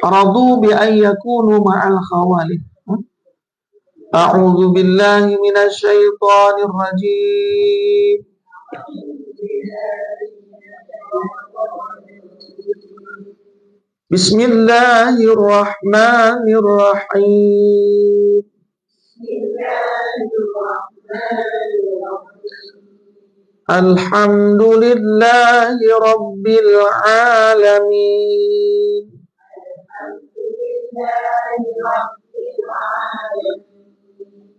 رضوا بأن يكونوا مع الخوالف. أعوذ بالله من الشيطان الرجيم. بسم الله الرحمن الرحيم. الحمد لله رب العالمين.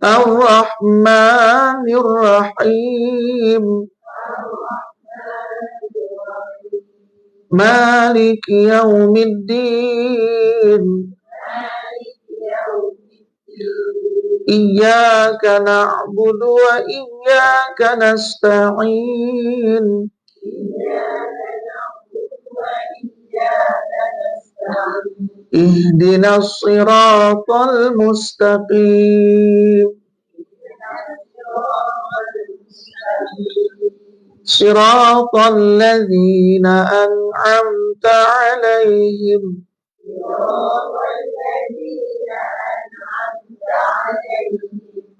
الرحمن الرحيم. مالك يوم الدين. إياك نعبد وإياك نستعين. اهدنا الصراط المستقيم. صراط الذين أنعمت عليهم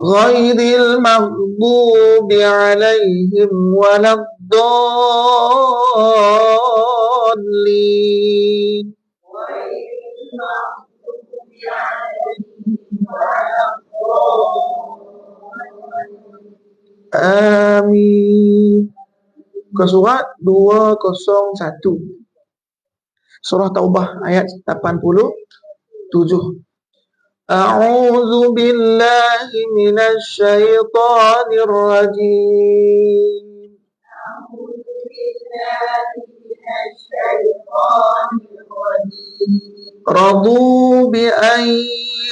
غير المغضوب عليهم ولا الضالين. Amin. Ke surat 201. Surah Taubah ayat 87. A'udzu billahi minasy syaithanir rajim. Radu bi an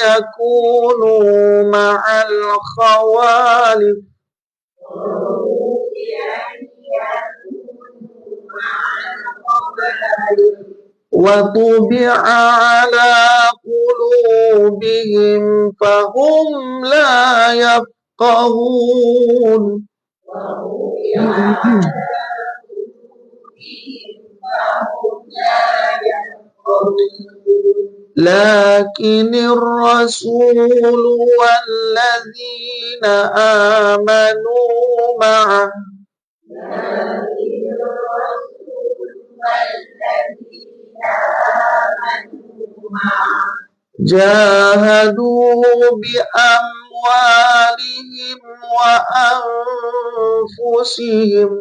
yakunu ma'al khawalif. Wa tubi'a ala qulubihim fahum la yafqahun. Lakinir rasul walladzina amanu ma'ah jahadu bi amwalihim wa anfusihim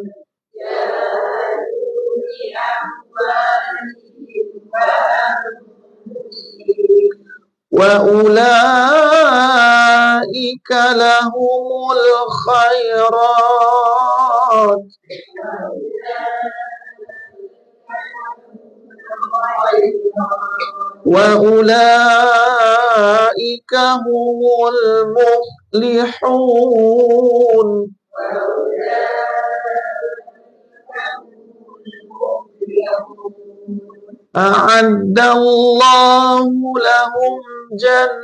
wa ulaika lahumul khairat wa ulaika humul muflihun. A'addallahu lahum jannat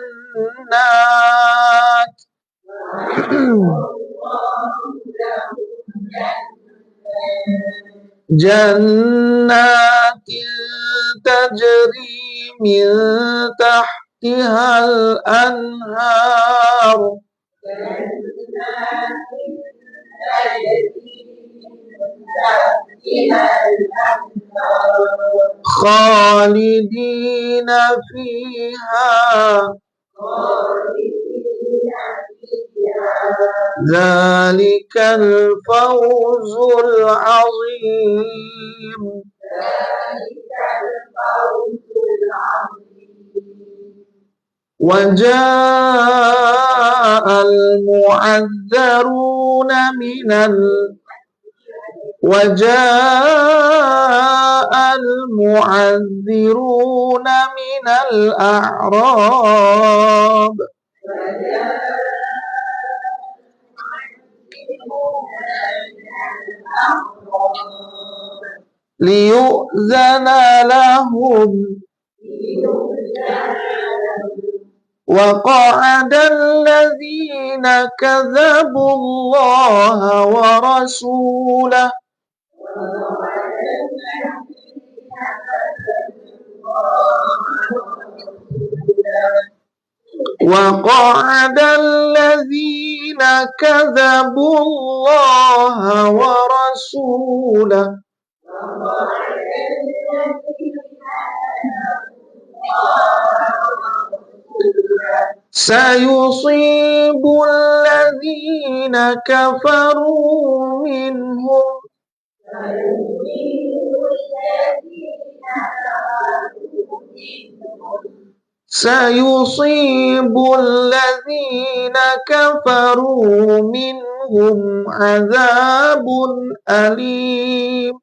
jannatin tajri min tahtihal anhar khalidina fiha zalikal fawzul azim. وجاء المعذرون من الأعراب ليؤذن لهم وقعد الذين كذبوا الله ورسوله وقعد الذين كذبوا الله ورسوله سيصيب الذين كفروا منهم سيصيب الذين كفروا منهم عذاب أليم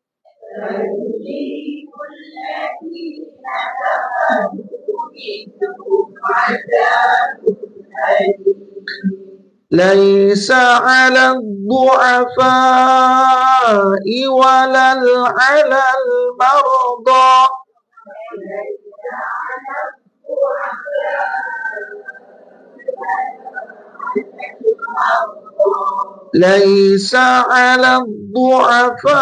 ليس على الضعفاء ولا على المرضى ليس على الضعفاء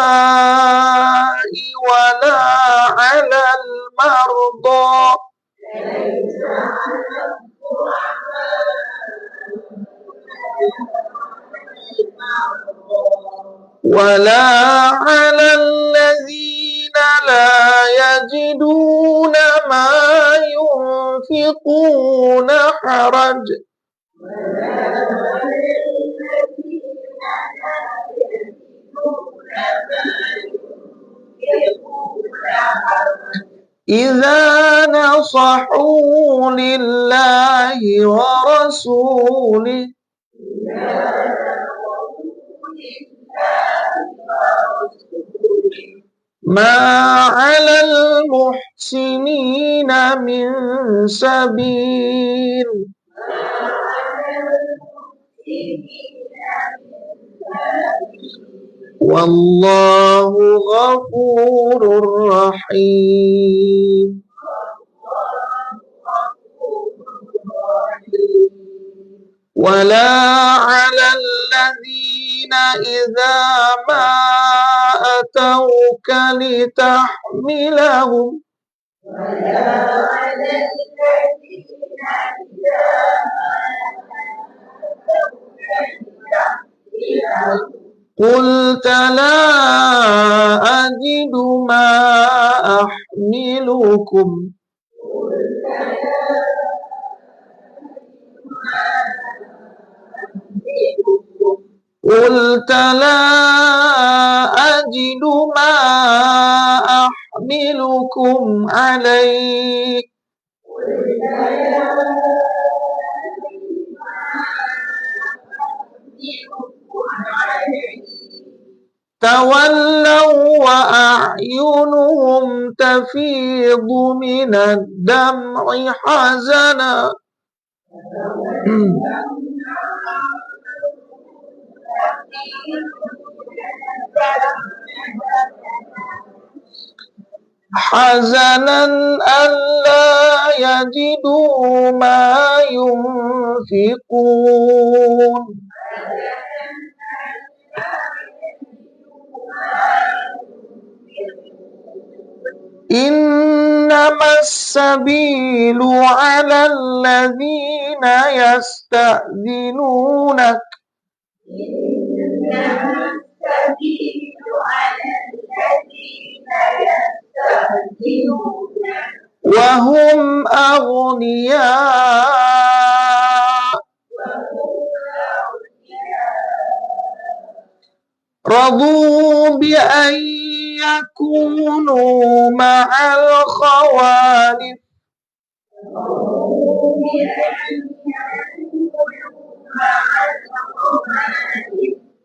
ولا على المرضى ولا على الذين لا يجدون ما ينفقون حرج إذا نصحوا لله ورسوله ما على المحسنين من سبيل والله غفور رحيم ولا على الذين إذا ما أتوك لتحملهم قلت لا أجد ما أحملكم قلت لا أجد ما أحملكم عليه تولوا وأعينهم تفيض من الدمع حزنا ألا يجدوا ما ينفقون إنما السبيل على الذين يستأذنونك وهم أغنياء رضوا بأن يكونوا مع الخوالف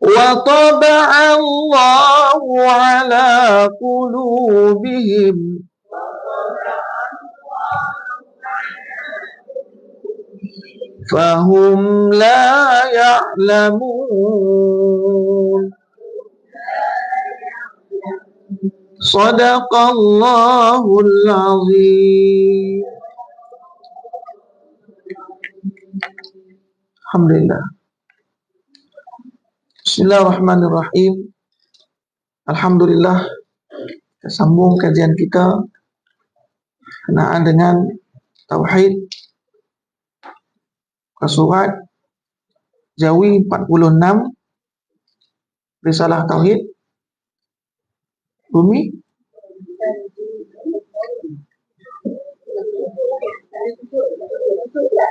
وطبع الله على قلوبهم فهم لا يعلمون صدق الله العظيم. Alhamdulillah. Bismillahirrahmanirrahim. Alhamdulillah, kita sambung kajian kita kenaan dengan tauhid. Surat Jawi 46, Risalah Tauhid, Rumi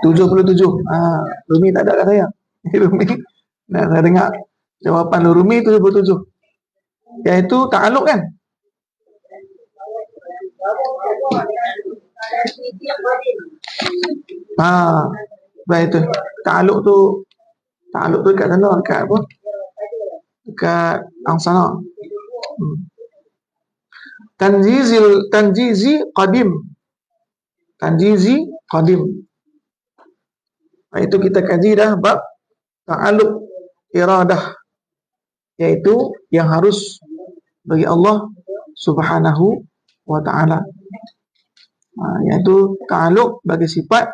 77. Rumi tak ada kat saya. Rumi, nah, saya dengar jawapan Rumi 77, iaitu ta'aluk kan. Baik tu. Ta'aluk tu kat sana, dekat apa? Dekat angsana. Tanjizi qadim. Itu kita kaji dah bab ta'aluk iradah, iaitu yang harus bagi Allah Subhanahu wa ta'ala, iaitu ta'aluk bagi sifat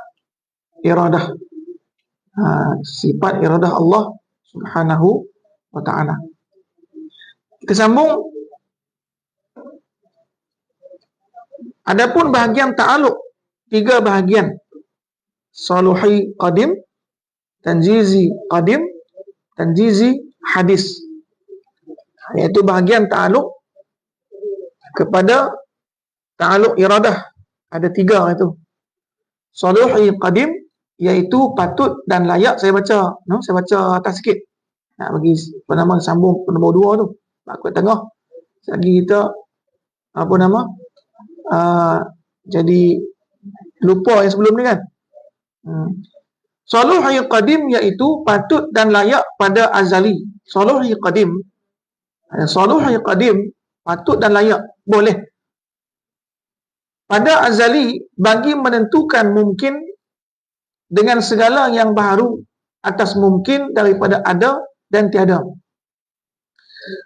iradah, sifat iradah Allah Subhanahu wa ta'ala. Kita sambung. Adapun bahagian ta'aluk, 3 bahagian: saluhi qadim, tanjizi qadim, tanjizi hadis. Iaitu bahagian ta'aluk kepada ta'aluk iradah. Ada 3 itu. Saluhi qadim, iaitu patut dan layak. Saya baca atas sikit. Nak bagi sambung nombor 2 tu. Aku tengah. Lagi kita jadi lupa yang sebelum ni kan. Saluhi qadim, iaitu patut dan layak pada azali. Saluhi qadim, patut dan layak, boleh pada azali bagi menentukan mungkin dengan segala yang baharu atas mungkin daripada ada dan tiada,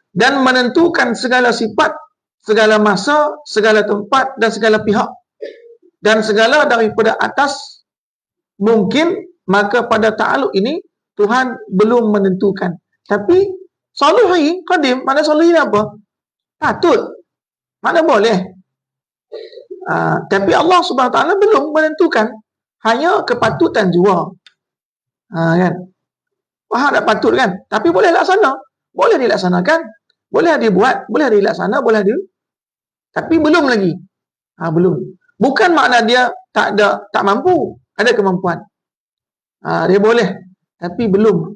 dan menentukan segala sifat, segala masa, segala tempat dan segala pihak, dan segala daripada atas mungkin. Maka pada ta'aluk ini Tuhan belum menentukan. Tapi saluhi qadim, mana saluhi apa? Patut, mana boleh. Tapi Allah Subhanahu Wa Taala belum menentukan, hanya kepatutan jua. Kan? Faham tak patut kan? Tapi boleh laksana, boleh dilaksanakan, boleh dibuat, boleh dilaksana, boleh dia. Tapi belum lagi. Belum. Bukan makna dia tak mampu, ada kemampuan. Dia boleh, tapi belum.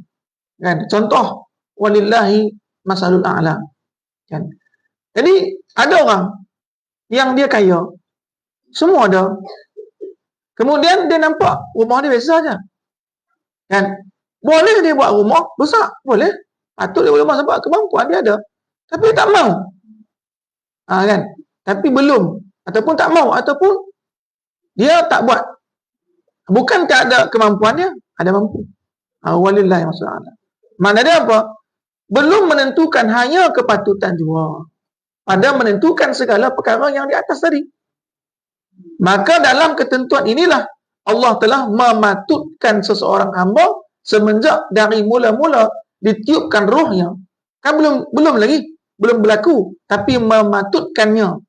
Kan? Contoh, walillahi masalul a'la. Kan? Jadi ada orang yang dia kaya, semua ada. Kemudian dia nampak rumah dia biasa saja. Kan? Boleh dia buat rumah besar, boleh. Patut dia buat rumah sebab kemampuan dia ada. Tapi dia tak mau. Kan? Tapi belum, ataupun tak mau, ataupun dia tak buat. Bukan tak ada kemampuannya, ada mampu. Walillahi masalul a'la. Makna dia apa? Belum menentukan, hanya kepatutan jua pada menentukan segala perkara yang di atas tadi. Maka dalam ketentuan inilah Allah telah mematutkan seseorang hamba semenjak dari mula-mula ditiupkan rohnya. Kan belum lagi, belum berlaku, tapi mematutkannya,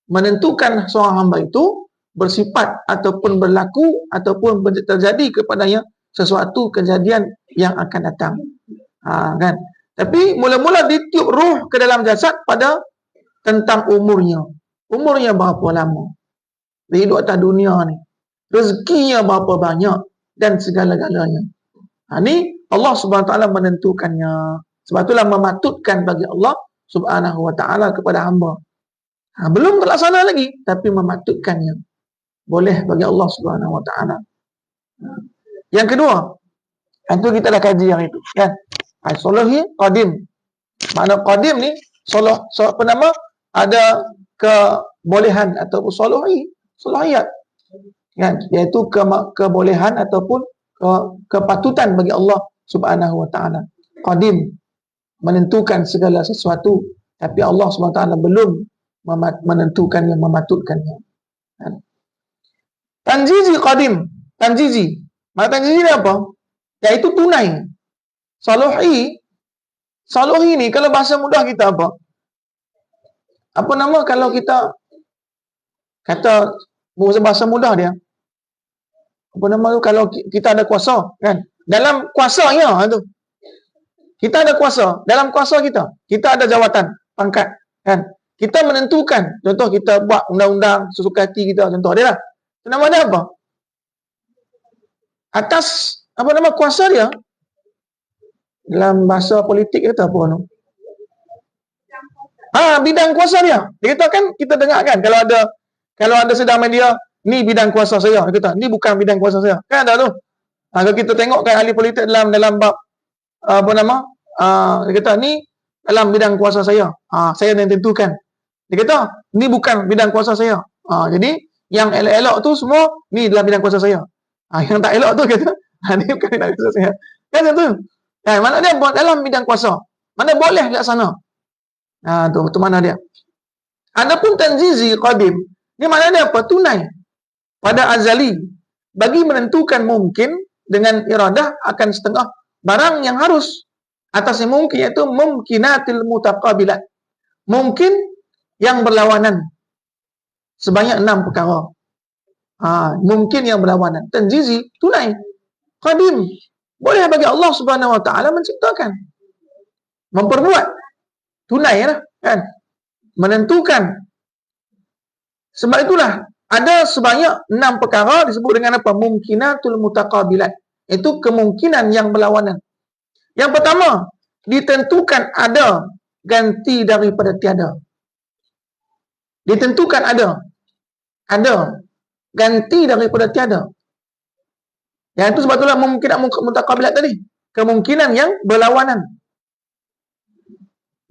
menentukan seorang hamba itu bersifat ataupun berlaku ataupun terjadi kepadanya sesuatu kejadian yang akan datang. Kan? Tapi mula-mula ditiup roh ke dalam jasad pada tentang umurnya. Umurnya berapa lama? Dia hidup atas dunia ni. Rezekinya berapa banyak dan segala-galanya. Ni Allah Subhanahu Wa Taala menentukannya. Sebab itulah mematutkan bagi Allah Subhanahu Wa Taala kepada hamba. Belum terlaksana lagi, tapi mematutkannya. Boleh bagi Allah Subhanahu Wa Taala. Yang kedua, itu kita dah kaji yang itu, kan? Saluhi qadim. Makna qadim ni, apa nama? Ada kebolehan ataupun salahiyat. Kan? Iaitu kebolehan ataupun kepatutan bagi Allah Subhanahu Wa Taala. Qadim, menentukan segala sesuatu, tapi Allah Subhanahu Wa Taala belum menentukannya, mematutkannya. Kan? Tanjizi qadim. Tanjizi. Makna tanjizi ni apa? Iaitu tunai. Saluhi ni kalau bahasa mudah kita apa? Apa nama kalau kita kata bahasa mudah dia? apa nama tu, kalau kita ada kuasa kan, dalam kuasanya tu, kita ada kuasa, dalam kuasa kita ada jawatan, pangkat kan, kita menentukan, contoh kita buat undang-undang sesuka hati kita, contoh dia lah, nama dia apa, atas apa nama kuasa dia, dalam bahasa politik kata apa tu, bidang kuasa dia kata kan, kita dengar kan, kalau ada sedang media, ni bidang kuasa saya, dia kata ni bukan bidang kuasa saya, kan ada tu. Kalau kita tengok kan ahli politik dalam bab apa nama, dia kata ni dalam bidang kuasa saya, saya yang tentukan, dia kata ni bukan bidang kuasa saya, jadi yang elok-elok tu semua ni dalam bidang kuasa saya, yang tak elok tu kata ni bukan bidang kuasa saya, kan tu. Mana dia buat dalam bidang kuasa, mana boleh laksana, tu mana dia. Adapun tanzizi qadim, ni mana dia apa, tunai pada azali, bagi menentukan mungkin dengan iradah akan setengah barang yang harus, atas yang mungkin, iaitu mumkinatil mutaqabilat, mungkin yang berlawanan, sebanyak 6 perkara. Mungkin yang berlawanan, tanzizi, tunai, qadim, boleh bagi Allah Subhanahu Wa Taala menciptakan, memperbuat, tunai lah kan, menentukan. Sebab itulah ada sebanyak 6 perkara disebut dengan apa, mumkinatul mutaqabilat, itu kemungkinan yang berlawanan. Yang pertama, ditentukan ada ganti daripada tiada. Ditentukan ada ganti daripada tiada. Yang itu sebab itulah mungkinat mutaqabilat tadi, kemungkinan yang berlawanan.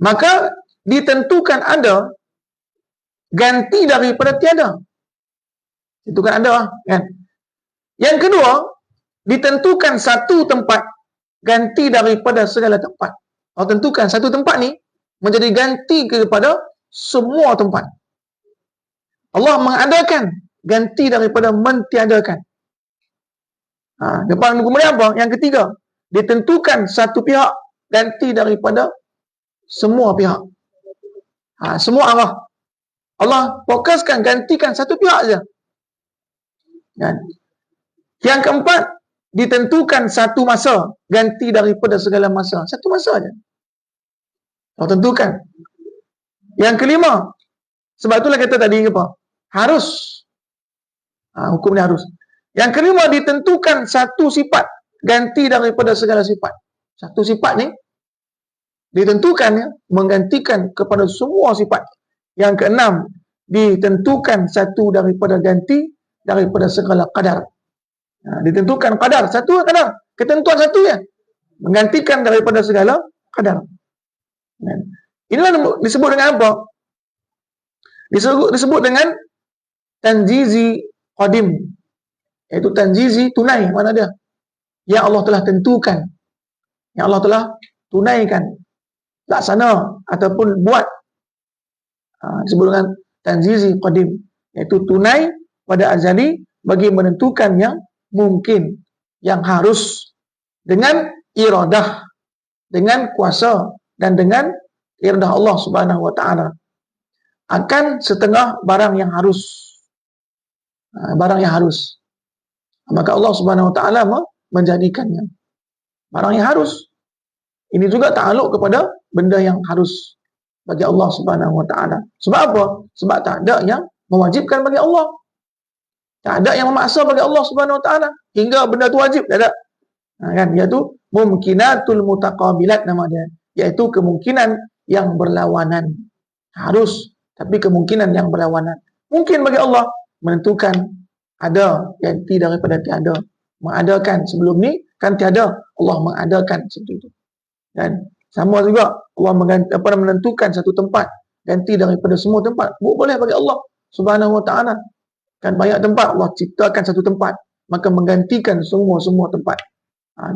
Maka ditentukan ada ganti daripada tiada. Itu kan ada kan. Yang kedua, ditentukan satu tempat ganti daripada segala tempat. Kalau tentukan satu tempat ni menjadi ganti kepada semua tempat. Allah mengadakan ganti daripada mentiadakan. Depan kemudian apa? Yang ketiga, ditentukan satu pihak ganti daripada semua pihak. Semua arah. Allah fokuskan gantikan satu pihak saja. Kan? Yang keempat, ditentukan satu masa ganti daripada segala masa. Satu masa saja. Allah tentukan. Yang kelima, sebab itulah kata tadi apa? Harus. Hukumnya harus. Yang kelima, ditentukan satu sifat ganti daripada segala sifat. Satu sifat ni ditentukan ya, menggantikan kepada semua sifat. Yang keenam, ditentukan satu daripada ganti daripada segala qadar. Ditentukan qadar, satu qadar, ketentuan satu ya, menggantikan daripada segala qadar. Inilah disebut dengan apa? Disebut dengan tanjizi qadim, iaitu tanjizi tunai. Mana dia? Yang Allah telah tentukan, yang Allah telah tunaikan, laksana ataupun buat. Disebut dengan tanjizi qadim, iaitu tunai pada azali bagi menentukan yang mungkin, yang harus, dengan iradah, dengan kuasa dan dengan iradah Allah Subhanahu Wa Taala akan setengah barang yang harus. Barang yang harus, maka Allah Subhanahu Wa Taala menjadikannya barang yang harus. Ini juga ta'aluk kepada benda yang harus bagi Allah Subhanahu Wa Taala. Sebab apa? Sebab tak ada yang mewajibkan bagi Allah, tak ada yang memaksa bagi Allah Subhanahu Wa Taala hingga benda tu wajib, tak ada. Kan, iaitu mumkinatul mutaqabilat nama dia, iaitu kemungkinan yang berlawanan. Harus, tapi kemungkinan yang berlawanan. Mungkin bagi Allah menentukan ada ganti daripada tiada, mengadakan sebelum ni kan tiada, Allah mengadakan seperti itu. Dan sama juga Allah menentukan satu tempat ganti daripada semua tempat. Boleh bagi Allah Subhanahu Wa Taala. Kan banyak tempat Allah ciptakan satu tempat, maka menggantikan semua tempat.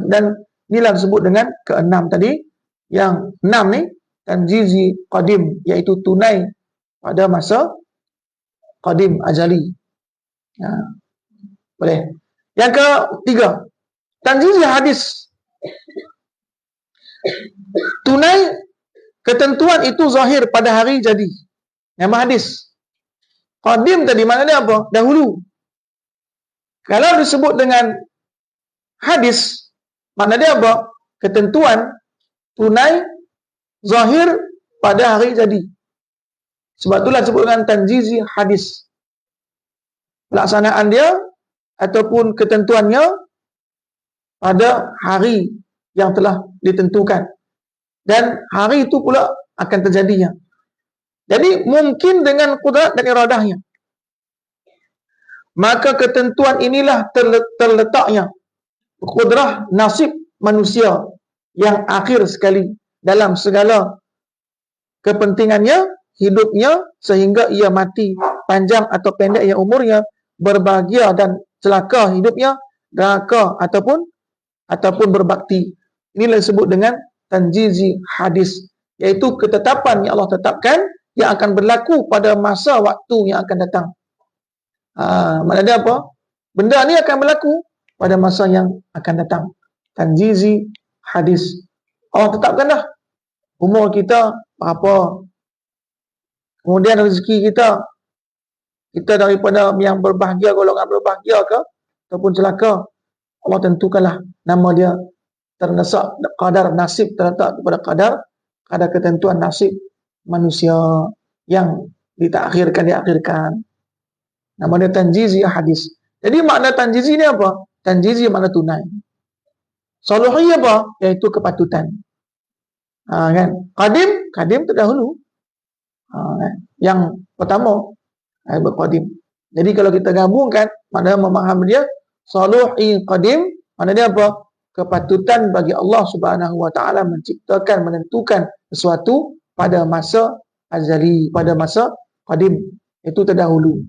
Dan inilah disebut dengan keenam tadi. Yang enam ni tanjizi qadim, iaitu tunai pada masa qadim azali. Boleh. Yang ketiga, tanjizi hadis. Tunai ketentuan itu zahir pada hari jadi. Nama hadis. Qadim tadi maknanya apa? Dahulu. Kalau disebut dengan hadis, makna dia apa? Ketentuan tunai zahir pada hari jadi. Sebab itulah disebut dengan tanjizi hadis. Pelaksanaan dia ataupun ketentuannya pada hari yang telah ditentukan. Dan hari itu pula akan terjadinya. Jadi mungkin dengan kudrat dan iradahnya. Maka ketentuan inilah terletaknya kudrah nasib manusia yang akhir sekali dalam segala kepentingannya, hidupnya, sehingga ia mati, panjang atau pendek yang umurnya, berbahagia dan celaka hidupnya, neraka ataupun berbakti. Inilah disebut dengan tanjizi hadis, iaitu ketetapan yang Allah tetapkan yang akan berlaku pada masa waktu yang akan datang. Maknanya apa? Benda ni akan berlaku pada masa yang akan datang. Tanjizi hadis. Allah tetapkan dah umur kita berapa, kemudian rezeki kita daripada yang berbahagia, golongan berbahagia ke ataupun celaka, Allah tentukanlah nama dia. Terletak qadar nasib, terletak kepada kadar ketentuan nasib manusia yang diakhirkan. Nama dia tanjizi hadis. Jadi makna tanjizi ni apa? Tanjizi makna tunai. Saluhiyah apa? Iaitu kepatutan. Kan? Qadim terdahulu. Kan? Yang pertama qadim. Jadi kalau kita gabungkan, makna memahami dia saluhi qadim, makna dia apa? Kepatutan bagi Allah Subhanahu wa taala menciptakan, menentukan sesuatu pada masa azali, pada masa qadim, itu terdahulu.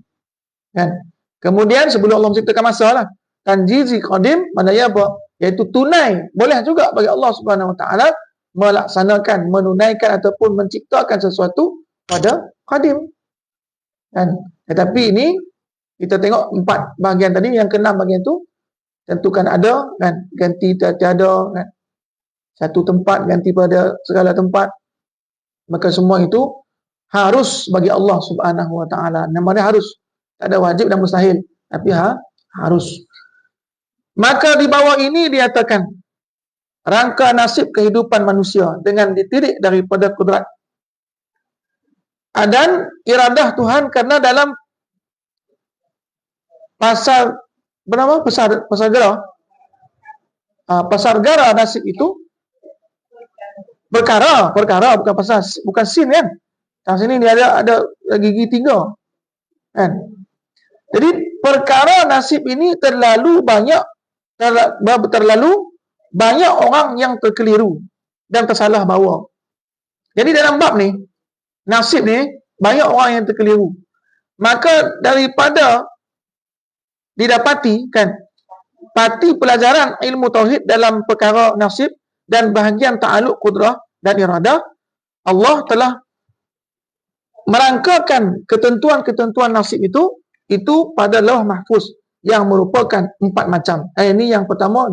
Kan? Kemudian sebelum Allah menciptakan masa lah, tanjizi qadim maknanya apa? Iaitu tunai. Boleh juga bagi Allah Subhanahu wa taala melaksanakan, menunaikan ataupun menciptakan sesuatu pada qadim. Kan? Tetapi ini kita tengok 4 bahagian tadi, yang ke-6 bahagian tu tentukan ada, kan, ganti tiada, kan, satu tempat ganti pada segala tempat. Maka semua itu harus bagi Allah Subhanahu wa taala. Namanya harus, tak ada wajib dan mustahil, tapi harus. Maka di bawah ini dinyatakan rangka nasib kehidupan manusia dengan ditirik daripada kudrat dan iradah Tuhan, karena dalam pasar nasib itu perkara bukan pasal, bukan sin, kan. Di sini dia ada gigi 3, kan. Jadi perkara nasib ini terlalu banyak orang yang terkeliru dan tersalah bawa. Jadi dalam bab ni, nasib ni, banyak orang yang terkeliru. Maka daripada didapati, kan, parti pelajaran ilmu tauhid dalam perkara nasib dan bahagian ta'aluk kudrah dan iradah, Allah telah merangkakan ketentuan-ketentuan nasib itu pada lauh mahfuz yang merupakan 4 macam. Ini yang pertama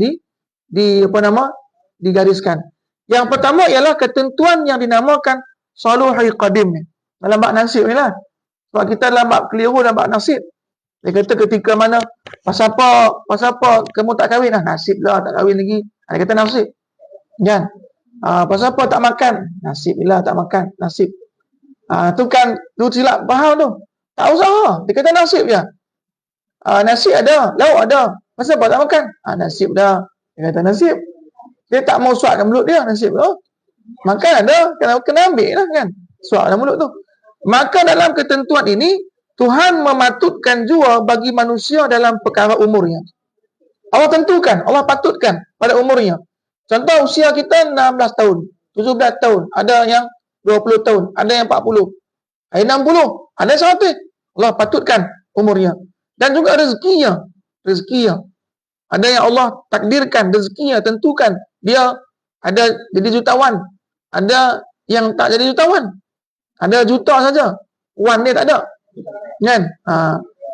digariskan. Yang pertama ialah ketentuan yang dinamakan saluhi qadim ni. Dalam bab nasib ni lah. Sebab kita dalam bab keliru dalam bab nasib. Dia kata ketika mana, pasal apa kamu tak kahwin? Nasib lah, tak kahwin lagi. Dia kata nasib. Kan? Pasal apa tak makan? Nasib lah, tak makan. Nasib. Tu kan, tu silap faham tu. Tak usah. Dia kata nasib je. Nasib ada, lauk ada. Pasal apa tak makan? Nasib dah. Dia kata nasib. Dia tak mau suapkan mulut dia, nasib tu. Makan ada, kena ambil lah, kan. Suap dalam mulut tu. Maka dalam ketentuan ini, Tuhan mematutkan jua bagi manusia dalam perkara umurnya. Allah tentukan, Allah patutkan pada umurnya. Contoh usia kita 16 tahun, 17 tahun, ada yang 20 tahun, ada yang 40, ada 60, ada 100. Allah patutkan umurnya. Dan juga rezekinya. Ada yang Allah takdirkan rezekinya, tentukan. Dia ada jadi jutawan, ada yang tak jadi jutawan. Ada juta saja, wan dia tak ada. Kan?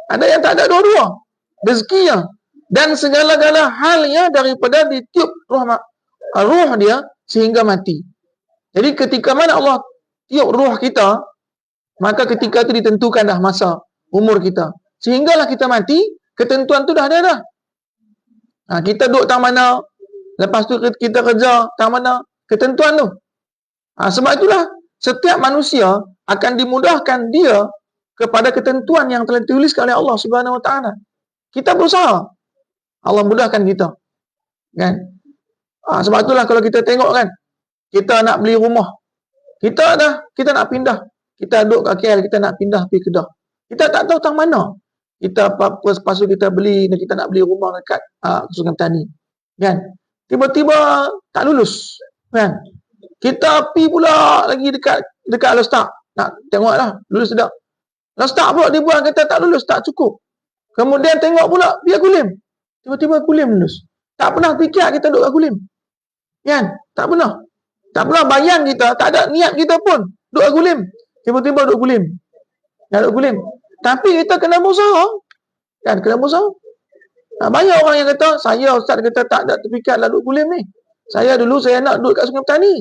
Ada yang tak ada dua-dua rezekinya, dan segala-gala halnya daripada ditiup ruh dia sehingga mati. Jadi ketika mana Allah tiup ruh kita, maka ketika itu ditentukan dah masa umur kita, sehinggalah kita mati. Ketentuan tu dah ada dah. Kita duduk tang mana, lepas tu kita kerja tang mana, ketentuan tu. Sebab itulah setiap manusia akan dimudahkan dia kepada ketentuan yang telah dituliskan oleh Allah Subhanahu Wa Taala. Kita berusaha, Allah mudahkan kita. Kan? Sebab itulah kalau kita tengok kan, kita nak beli rumah, kita nak pindah, kita duduk kat KL, kita nak pindah pergi Kedah, kita tak tahu tang mana kita apa lepas tu kita beli, kita nak beli rumah dekat Sungai Petani, kan? Tiba-tiba tak lulus, kan? Kita pergi pula lagi dekat Alostak, nak tengoklah lulus tak. Alostak pula dia buat kata tak lulus, tak cukup. Kemudian tengok pula dia Kulim, tiba-tiba Kulim lulus. Tak pernah fikir kita duduk kat Kulim, kan? Tak pernah bayang kita, tak ada niat kita pun duduk kat Kulim, tiba-tiba duduk Kulim. Duduk Kulim. Tapi kita kena berusaha, kan? Kena berusaha. Banyak orang yang kata, saya ustaz kata tak ada terfikir nak duduk Kulim ni. Saya dulu saya nak duduk kat Sungai Petani.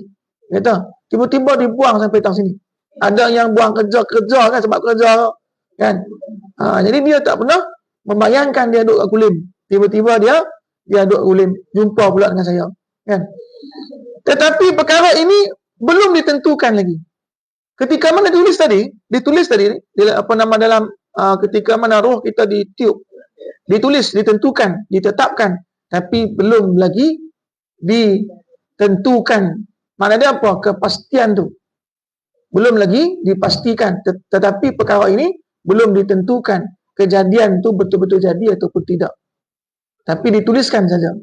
Kata, tiba-tiba dibuang sampai tang sini. Ada yang buang kerja kan sebab kerja, kan? Jadi dia tak pernah membayangkan dia duduk kat Kulim. Tiba-tiba dia duduk Kulim, jumpa pula dengan saya, kan? Tetapi perkara ini belum ditentukan lagi. Ketika mana ditulis tadi dalam ketika mana roh kita ditiup, ditulis, ditentukan, ditetapkan, tapi belum lagi ditentukan. Maknanya apa? Kepastian tu belum lagi dipastikan. Tetapi perkara ini belum ditentukan kejadian tu betul-betul jadi ataupun tidak. Tapi dituliskan saja.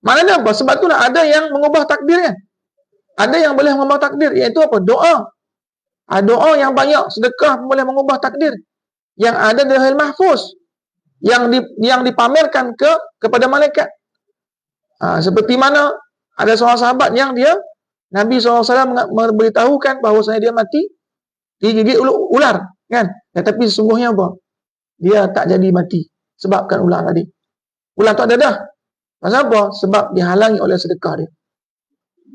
Maknanya apa? Sebab itulah ada yang mengubah takdir, kan? Ada yang boleh mengubah takdir, iaitu apa? Doa. Doa yang banyak, sedekah boleh mengubah takdir. Yang ada di Lauhul Mahfuz, yang dipamerkan kepada malaikat. Seperti mana ada seorang sahabat yang Nabi SAW memberitahukan bahawasanya dia mati digigit ular, kan? Tetapi sesungguhnya apa? Dia tak jadi mati sebabkan ular tadi. Ular tu ada dah. Pasal apa? Sebab dihalangi oleh sedekah dia,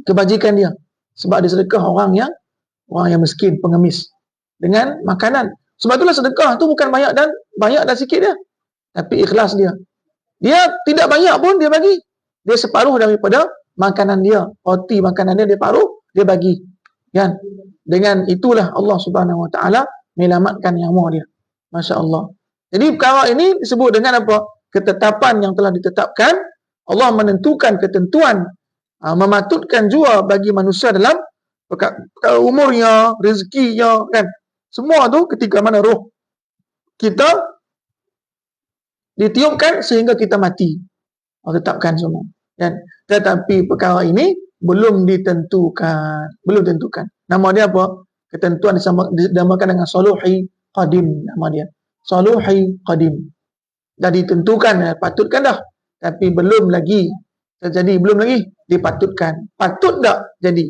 kebajikan dia. Sebab dia sedekah orang yang miskin, pengemis, dengan makanan. Sebab itulah sedekah tu bukan banyak dan sikit dia, tapi ikhlas dia. Dia tidak banyak pun dia bagi. Dia separuh daripada makanan dia, roti makanan dia paruh, dia bagi. Kan? Dengan itulah Allah Subhanahu Wa Taala menyelamatkan nyawa dia. Masya Allah. Jadi perkara ini disebut dengan apa? Ketetapan yang telah ditetapkan. Allah menentukan ketentuan, mematutkan jua bagi manusia dalam umurnya, rezekinya, kan? Semua tu ketika mana roh kita ditiupkan sehingga kita mati. Allah tetapkan semua, kan? Tetapi perkara ini belum ditentukan. Nama dia apa? Ketentuan dinamakan dengan Saluhi Qadim. Nama dia Saluhi Qadim. Dah ditentukan, patutkan dah. Tapi belum lagi terjadi, belum lagi dipatutkan. Patut tak jadi?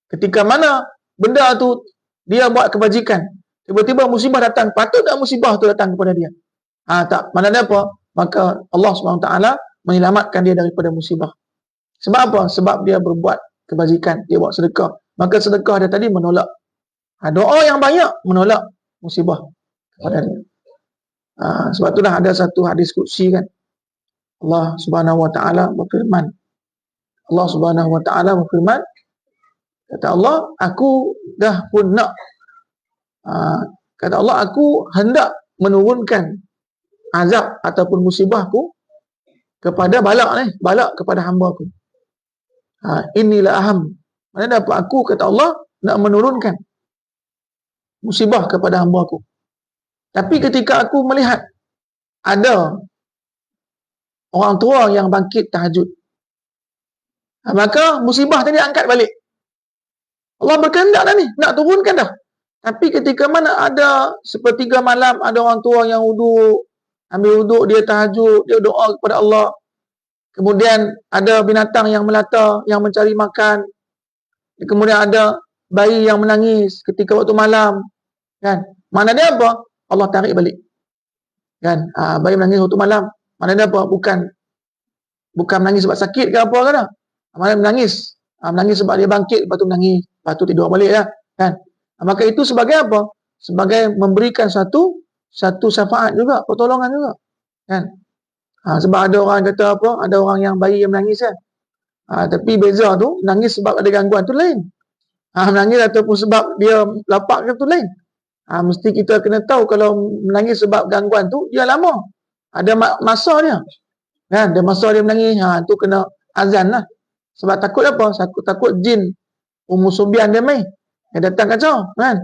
Ketika mana benda tu dia buat kebajikan, tiba-tiba musibah datang, patut tak musibah tu datang kepada dia? Tak. Maknanya apa? Maka Allah SWT menyelamatkan dia daripada musibah. Sebab apa? Sebab dia berbuat kebajikan, dia buat sedekah. Maka sedekah dia tadi menolak. Doa yang banyak menolak musibah kepada dia. Sebab itulah ada satu hadis qudsi, kan? Allah Subhanahu Wa Taala berfirman. Allah Subhanahu Wa Taala berfirman, kata Allah, aku dah pun nak, kata Allah, aku hendak menurunkan azab ataupun musibahku kepada balak kepada hamba-Ku. Inilah aham. Mana dapat aku, kata Allah, nak menurunkan musibah kepada hamba-Ku. Tapi ketika aku melihat ada orang tua yang bangkit tahajud, maka musibah tadi angkat balik. Allah berkehendak dah ni, nak turunkan dah. Tapi ketika mana ada sepertiga malam, ada orang tua yang ambil wuduk, dia tahajud, dia doa kepada Allah. Kemudian ada binatang yang melata, yang mencari makan. Kemudian ada bayi yang menangis ketika waktu malam, kan? Mana dia apa? Allah tarik balik, kan? Bayi menangis waktu malam, mana dia apa? Bukan menangis sebab sakit ke apa kan? Mana menangis sebab dia bangkit, lepas tu menangis, lepas tu tidur balik lah, kan? Maka itu sebagai apa? Sebagai memberikan satu syafaat juga, pertolongan juga, kan. Sebab ada orang kata apa, ada orang yang bayi yang menangis kan. Tapi beza tu, menangis sebab ada gangguan tu lain. Menangis ataupun sebab dia lapak ke tu lain. Mesti kita kena tahu kalau menangis sebab gangguan tu, dia lama. Ada masa dia. Kan, ada masa dia menangis, tu kena azan lah. Sebab takut apa? Takut jin Umusubian dia main. Dia datang kacau, kan.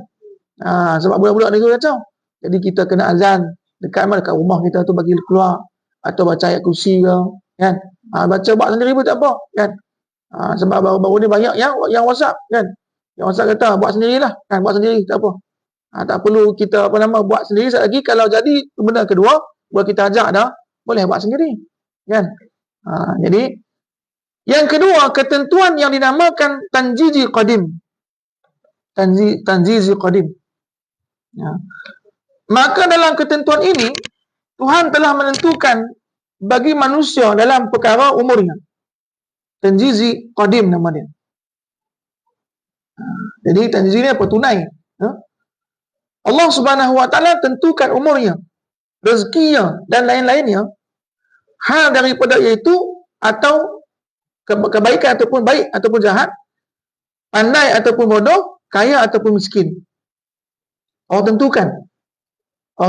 Sebab budak-budak ni kacau. Jadi kita kena azan dekat rumah kita tu bagi keluar. Atau baca ayat kursi ke, kan. Baca buat sendiri pun tak apa, kan. Sebab baru-baru ni banyak yang WhatsApp, kan. Yang WhatsApp kata buat sendirilah, kan, buat sendiri tak apa. Tak perlu kita buat sendiri. Sekali lagi kalau jadi benda kedua, buat kita ajak dah, boleh buat sendiri, kan. Jadi yang kedua, ketentuan yang dinamakan tanjizi qadim. Tanjizi qadim. Maka dalam ketentuan ini Tuhan telah menentukan bagi manusia dalam perkara umurnya. Tanjizi qadim nama dia. Jadi tanjizi ni apa? Tunai. Allah Subhanahu Wa Taala tentukan umurnya, rezekinya dan lain-lainnya, hal daripada iaitu atau kebaikan ataupun baik ataupun jahat, pandai ataupun bodoh, kaya ataupun miskin. Allah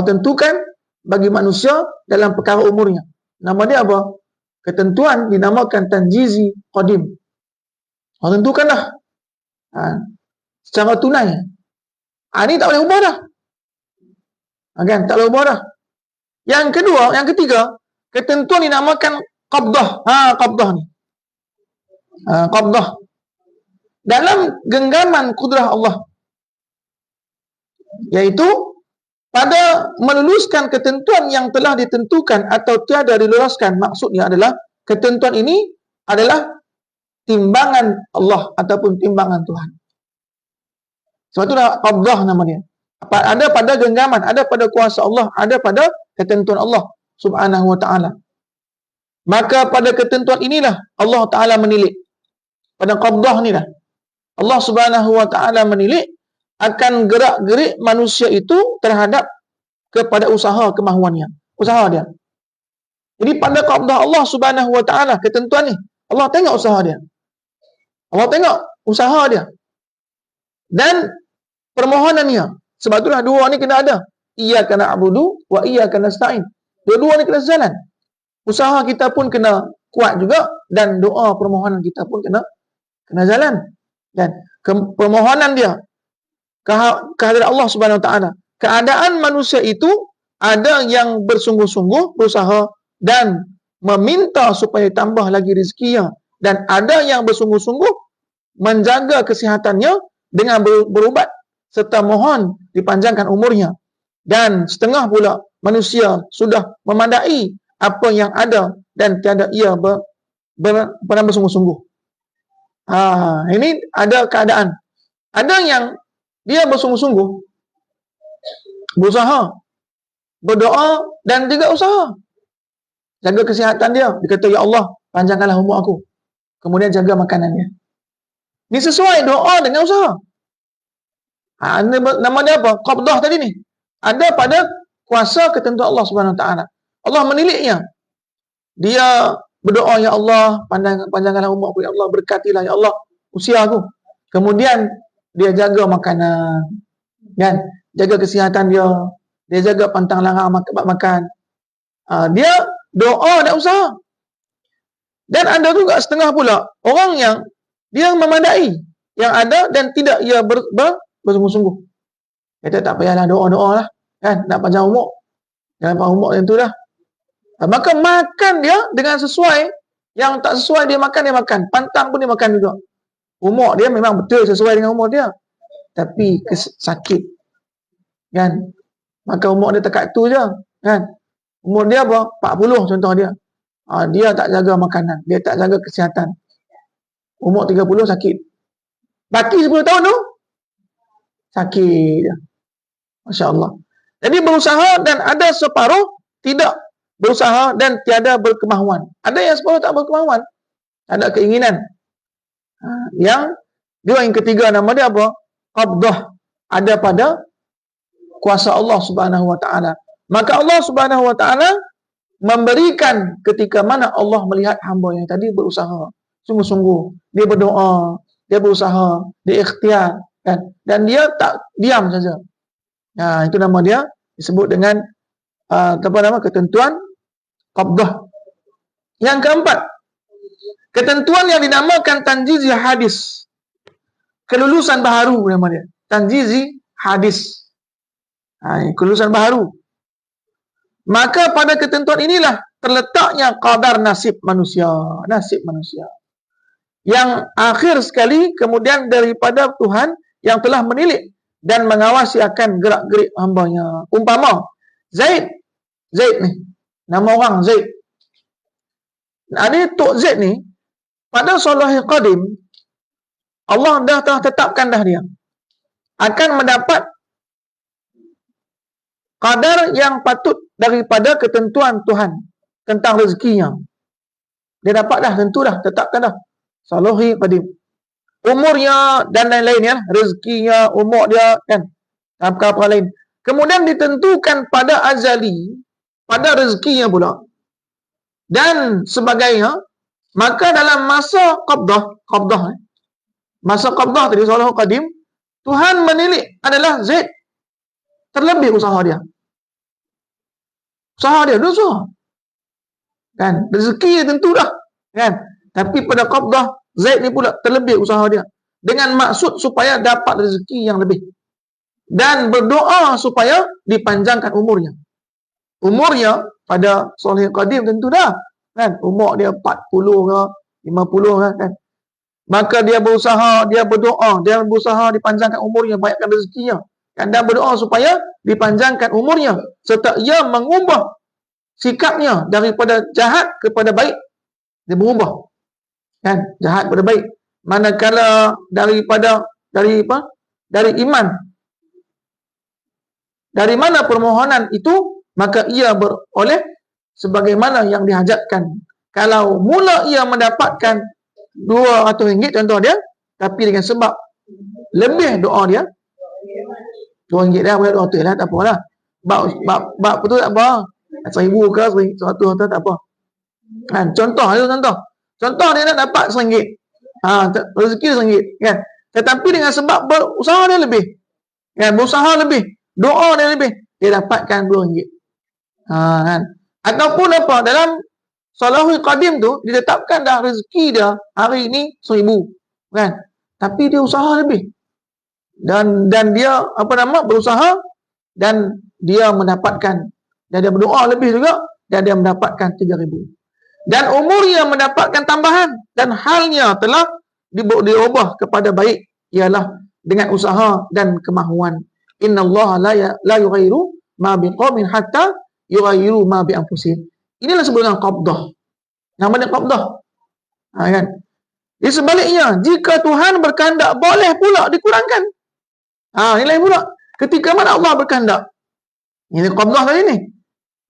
tentukan bagi manusia dalam perkara umurnya. Nama dia apa? Ketentuan dinamakan tanjizi qadim. Allah tentukan dah. Secara tunai. Ini tak boleh ubah dah. Kan? Tak boleh ubah dah. Yang ketiga, ketentuan dinamakan qabdah. Qabdah ni. Qabdah. Dalam genggaman kudrah Allah. Iaitu pada meluluskan ketentuan yang telah ditentukan atau tiada diluluskan. Maksudnya adalah ketentuan ini adalah timbangan Allah ataupun timbangan Tuhan. Sebab itu dah qabdah nama dia. Ada pada genggaman, ada pada kuasa Allah, ada pada ketentuan Allah Subhanahu Wa Taala. Maka pada ketentuan inilah Allah Taala menilik. Pada qabdah ni lah Allah Subhanahu Wa Taala menilik akan gerak-gerik manusia itu terhadap kepada usaha kemahuannya, usaha dia. Jadi pada qabdah Allah Subhanahu Wa Taala ketentuan ni, Allah tengok usaha dia. Allah tengok usaha dia. Dan permohonannya. Sebab itulah dua ni kena ada. Iyyaka na'budu wa iyyaka nasta'in. Dua-dua ni kena sejalan. Usaha kita pun kena kuat juga dan doa permohonan kita pun kena jalan. Dan permohonan dia kehadirat Allah Subhanahu Wa Taala. Keadaan manusia itu ada yang bersungguh-sungguh berusaha dan meminta supaya tambah lagi rezekinya, dan ada yang bersungguh-sungguh menjaga kesihatannya dengan berubat serta mohon dipanjangkan umurnya. Dan setengah pula manusia sudah memadai apa yang ada dan tiada ia bersungguh-sungguh. Ini ada keadaan. Ada yang dia bersungguh-sungguh berusaha, berdoa dan juga usaha. Jaga kesihatan dia. Dia kata, ya Allah, panjangkanlah umur aku. Kemudian jaga makanannya. Ini sesuai doa dengan usaha. Nama dia apa? Qabdah tadi ni. Ada pada kuasa ketentuan Allah Subhanahu Wa Taala. Allah meniliknya. Dia berdoa, ya Allah, panjangkanlah umur aku, ya Allah, berkatilah, ya Allah, usia aku. Kemudian dia jaga makanan, kan? Jaga kesihatan dia. Dia jaga pantang larang makan. Dia doa dan usaha. Dan ada juga setengah pula orang yang dia memadai yang ada dan tidak ia bersungguh-sungguh. Kata tak payahlah doa-doa lah, kan? Nak panjang umur, jangan panjang umur yang tu dah. Maka makan dia dengan sesuai. Yang tak sesuai dia makan. Pantang pun dia makan juga. Umur dia memang betul sesuai dengan umur dia, tapi sakit, kan? Maka umur dia tekat tu je, kan? Umur dia apa? 40 contoh dia. Dia tak jaga makanan, dia tak jaga kesihatan. Umur 30 sakit. Baki 10 tahun tu sakit. Masya Allah. Jadi berusaha dan ada separuh tidak berusaha dan tiada berkemahuan. Ada yang separuh tak berkemahuan, ada keinginan. Yang ketiga nama dia apa? Qabdah. Ada pada kuasa Allah Subhanahu Wa Taala. Maka Allah Subhanahu Wa Taala memberikan ketika mana Allah melihat hamba yang tadi berusaha sungguh-sungguh, dia berdoa, dia berusaha, dia ikhtiar, kan? Dan dia tak diam saja. Itu nama dia disebut dengan ketentuan qabdah. Yang keempat, ketentuan yang dinamakan tanjizi hadis. Kelulusan baharu nama dia. Tanjizi hadis. Kelulusan baharu. Maka pada ketentuan inilah terletaknya qadar nasib manusia. Nasib manusia. Yang akhir sekali kemudian daripada Tuhan yang telah menilik dan mengawasi akan gerak-gerik hambanya. Umpama Zaid ni, nama orang Zaid. Ini Tok Zaid ni pada Salahul Qadim Allah dah telah tetapkan dah dia akan mendapat kadar yang patut daripada ketentuan Tuhan tentang rezekinya. Dia dapat dah, tentu dah, tetapkan dah. Salahul Qadim. Umurnya dan lain-lainnya, rezekinya, umur dia, kan, apa-apa lain. Kemudian ditentukan pada azali, pada rezekinya pula. Dan sebagainya, maka dalam masa qabdah, masa qabdah tadi, Salahul Qadim, Tuhan menilik adalah Zaid terlebih usaha dia. Usaha dia, dia usaha. Kan, rezeki tentu dah. Kan, tapi pada qabdah, Zaid ni pula terlebih usaha dia. Dengan maksud supaya dapat rezeki yang lebih. Dan berdoa supaya dipanjangkan umurnya. Umurnya pada Salahul Qadim tentu dah. Kan, umur dia 40 ke, 50 kan. Maka dia berusaha, dia berdoa, dia berusaha dipanjangkan umurnya, banyakkan rezekinya. Dan berdoa supaya dipanjangkan umurnya. Serta ia mengubah sikapnya daripada jahat kepada baik. Dia berubah. Kan, jahat kepada baik. Manakala dari iman. Dari mana permohonan itu, maka ia beroleh sebagaimana yang dihajatkan. Kalau mula ia mendapatkan RM200 contoh dia, tapi dengan sebab lebih doa dia, RM2 dah, boleh RM200 lah, tak apalah. Bab betul tak apa. RM1,000 ke RM100 tak apa. Kan, contoh dia nak dapat RM1. Rezeki RM1, kan. Tetapi dengan sebab berusaha dia lebih, kan, berusaha lebih, doa dia lebih, dia dapatkan RM2. Kan. Ataupun apa, dalam Salahul Qadim tu ditetapkan dah rezeki dia hari ini RM1,000, kan. Tapi dia usaha lebih. Dan dia berusaha dan dia mendapatkan, dan dia berdoa lebih juga dan dia mendapatkan RM3,000. Dan umurnya mendapatkan tambahan dan halnya telah diubah kepada baik ialah dengan usaha dan kemahuan. Innallaha la yughayyiru ma biqaumin hatta yughayyiru ma bi anfusihim. Inilah sebenarnya qabdah. Namanya qabdah. Kan? Di sebaliknya, jika Tuhan berkehendak boleh pula dikurangkan. Ini lain pula. Ketika mana Allah berkehendak. Ini qabdah tadi ni.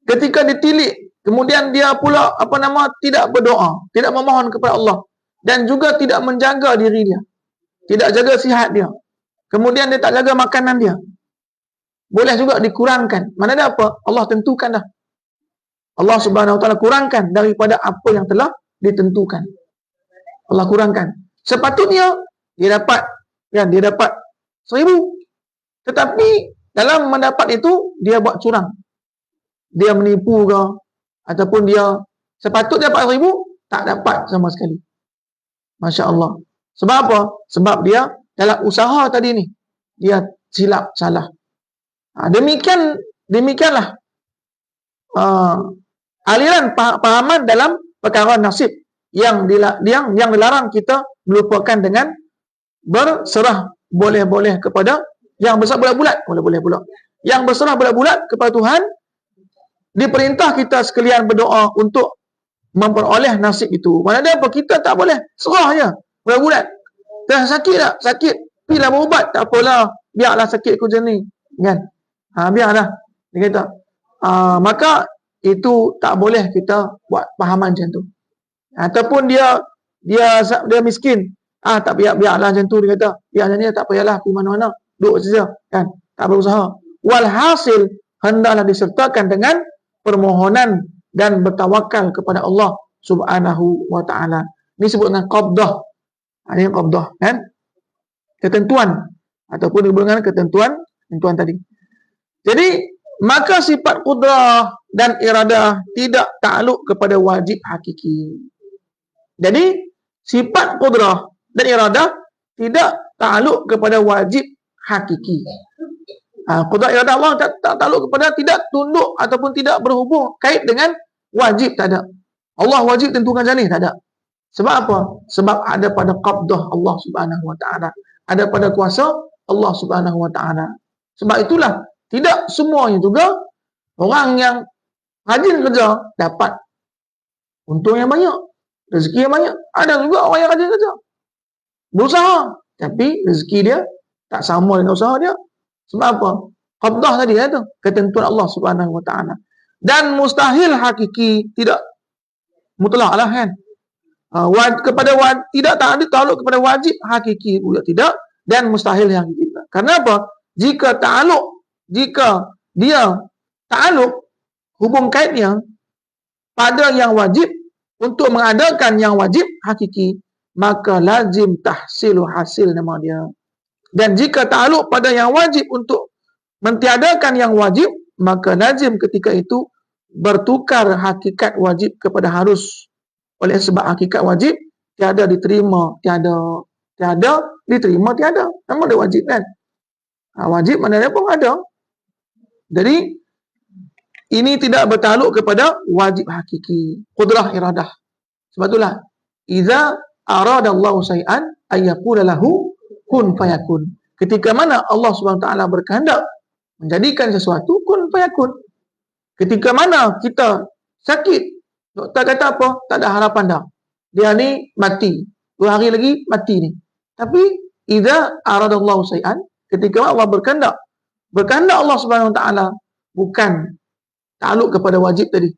Ketika ditilik, kemudian dia pula tidak berdoa, tidak memohon kepada Allah dan juga tidak menjaga diri dia. Tidak jaga sihat dia. Kemudian dia tak jaga makanan dia. Boleh juga dikurangkan. Mana ada apa? Allah tentukan dah. Allah Subhanahu Wa Taala kurangkan daripada apa yang telah ditentukan. Allah kurangkan. Sepatutnya dia dapat RM1,000. Tetapi dalam mendapat itu dia buat curang. Dia menipu ke, ataupun dia sepatutnya dapat RM1,000, tak dapat sama sekali. Masya Allah. Sebab apa? Sebab dia dalam usaha tadi ni, dia silap, salah. Demikianlah aliran pahaman dalam perkara nasib yang dilarang kita melupakan dengan berserah boleh-boleh kepada yang berserah bulat-bulat, boleh-boleh pula. Yang berserah bulat-bulat kepada Tuhan. Diperintah kita sekalian berdoa untuk memperoleh nasib itu. Mana ada apa, kita tak boleh serah je bulat-bulat. Dah sakit tak? Sakit, pergilah berubat, tak apalah, biarlah sakit aku macam ni, kan? Biarlah, dia kata. Maka itu tak boleh kita buat pahaman macam tu. Ataupun dia miskin, tak biarlah macam tu, dia kata. Biar macam ni, tak payahlah pergi mana-mana, duduk saja, kan? Tak berusaha. Walhasil hendaklah disertakan dengan permohonan dan bertawakal kepada Allah Subhanahu wa taala. Ini disebut dengan qabdah. Ini qabdah kan? Ketentuan ataupun dengan ketentuan tadi. Jadi maka sifat qudrah dan iradah tidak takluk kepada wajib hakiki. Jadi sifat qudrah dan iradah tidak takluk kepada wajib hakiki. Qudrah iradah Allah tak takluk kepada, tidak tunduk ataupun tidak berhubung kait dengan wajib, tak ada. Allah wajib tentukan macam ni, tak ada. Sebab apa? Sebab ada pada qabdah Allah Subhanahu wa taala, ada pada kuasa Allah Subhanahu wa taala. Sebab itulah tidak semuanya juga orang yang rajin kerja dapat untung yang banyak, rezeki yang banyak. Ada juga orang yang rajin kerja, berusaha, tapi rezeki dia tak sama dengan usaha dia. Sebab apa? Qabdah tadi tu, ketentuan Allah Subhanahu wa taala. Dan mustahil hakiki tidak mutlak lah kan. Tidak takluk kepada wajib hakiki pula tidak, dan mustahil yang hakiki. Karena apa? Jika dia takluk, hubung kaitnya pada yang wajib untuk mengadakan yang wajib hakiki, maka lazim tahsilu hasil nama dia. Dan jika takluk pada yang wajib untuk mentiadakan yang wajib, maka lazim ketika itu bertukar hakikat wajib kepada harus. Oleh sebab hakikat wajib tiada diterima tiada, tiada diterima tiada. Nama dia wajib kan? Wajib mana dia pun ada. Jadi ini tidak bertakluk kepada wajib hakiki, qudrah iradah. Sebab itulah idza aradallahu syai'an ayyaqula lahu kun fayakun. Ketika mana Allah Subhanahu wa taala berkehendak menjadikan sesuatu, kun fayakun. Ketika mana kita sakit, doktor kata apa? Tak ada harapan dah. Dia ni mati. 2 hari lagi mati ni. Tapi idza aradallahu syai'an, ketika Allah berkehendak Allah Subhanahu wa taala bukan takluk kepada wajib tadi.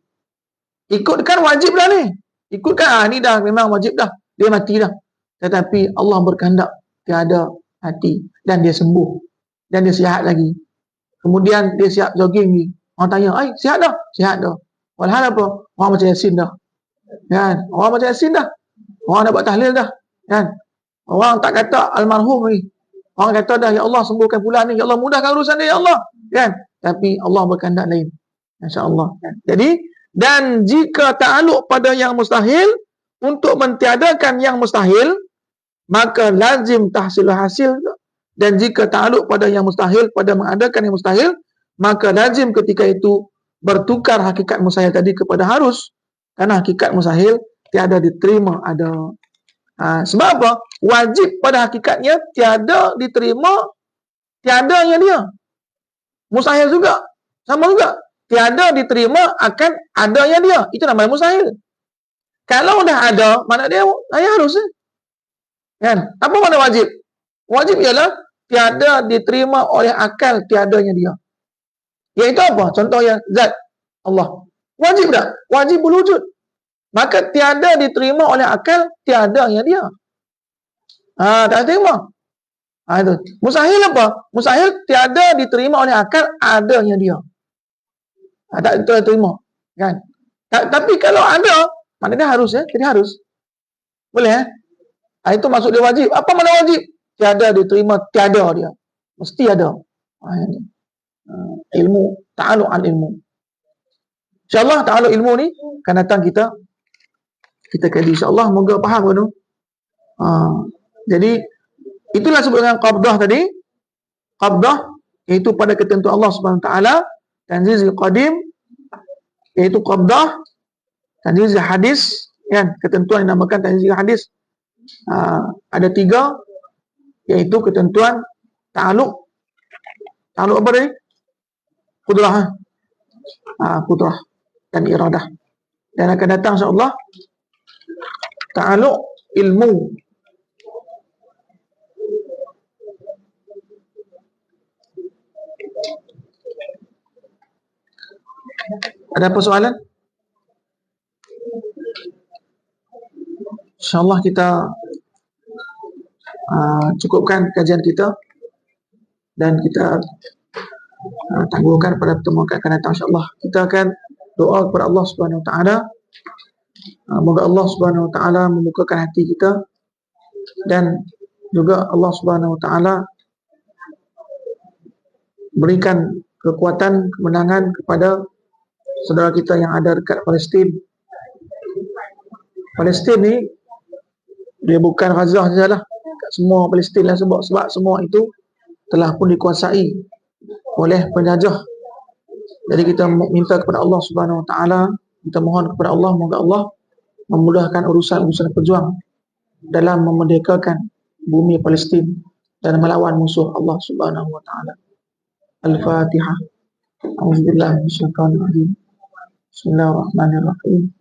Ikutkan wajib dah ni. Ikutkan ni dah memang wajib dah. Dia mati dah. Tetapi Allah berkehendak tiada mati dan dia sembuh dan dia sihat lagi. Kemudian dia siap jogging ni. Orang tanya, sihat dah? Sihat dah. Walhal apa? Orang macam Yasin dah. Kan? Orang macam Yasin dah. Orang dah buat tahlil dah. Kan? Orang tak kata almarhum ni. Orang kata dah, ya Allah sembuhkan fulan ni. Ya Allah mudahkan urusan dia, ya Allah. Kan? Tapi Allah berkehendak lain. Masya-Allah. Kan? Jadi, dan jika takluk pada yang mustahil untuk mentiadakan yang mustahil, maka lazim tahsil hasil. Dan jika takluk pada yang mustahil, pada mengadakan yang mustahil, maka lazim ketika itu bertukar hakikat mustahil tadi kepada harus. Karena hakikat mustahil tiada diterima ada. Sebab apa? Wajib pada hakikatnya tiada diterima tiadanya dia. Mustahil juga. Sama juga. Tiada diterima akan adanya dia. Itu namanya mustahil. Kalau dah ada, mana dia harus. Kan? Apa makna wajib? Wajib ialah tiada diterima oleh akal tiadanya dia. Iaitu apa? Contohnya zat Allah. Wajib tak? Wajib berwujud. Maka tiada diterima oleh akal tiadanya dia. Tak terima. Itu. Mustahil apa? Mustahil tiada diterima oleh akal adanya dia. Tak terima. Kan? Tapi kalau ada, maknanya harus ya. Jadi harus. Boleh itu maksud dia wajib. Apa makna wajib? Tiada diterima tiada dia. Mesti ada. Ilmu, ta'aluk al ilmu. InsyaAllah ta'aluk ilmu ni akan datang kita kaji insyaAllah. Moga faham tu. Jadi itulah sebut dengan qabdah tadi. Qabdah iaitu pada ketentuan Allah Subhanahu wa taala. Tanzizul qadim iaitu qabdah. Tanzizul hadis, kan, ketentuan yang dinamakan tanzizul hadis. Ada 3, iaitu ketentuan ta'aluk. Ta'aluk apa tadi? Qudrah. Qudrah dan iradah. Dan akan datang insyaAllah ta'aluk ilmu. Ada apa soalan? InsyaAllah kita cukupkan kajian kita dan kita tangguhkan pada pertemuan akan datang insyaAllah. Kita akan doa kepada Allah Subhanahu Wa Taala. Moga Allah Subhanahu Wa Taala membukakan hati kita, dan juga Allah Subhanahu Wa Taala berikan kekuatan, kemenangan kepada saudara kita yang ada dekat Palestin. Palestin ni dia bukan Gaza sajalah, semua Palestin lah, sebab semua itu telah pun dikuasai oleh penjajah. Jadi kita minta kepada Allah Subhanahu Wa Taala, kita mohon kepada Allah, moga Allah memudahkan urusan-urusan pejuang dalam memerdekakan bumi Palestin dan melawan musuh Allah Subhanahu Wa Taala. Al-Fatihah. A'udzubillahi minasyaitonir rajim. Bismillahirrahmanirrahim.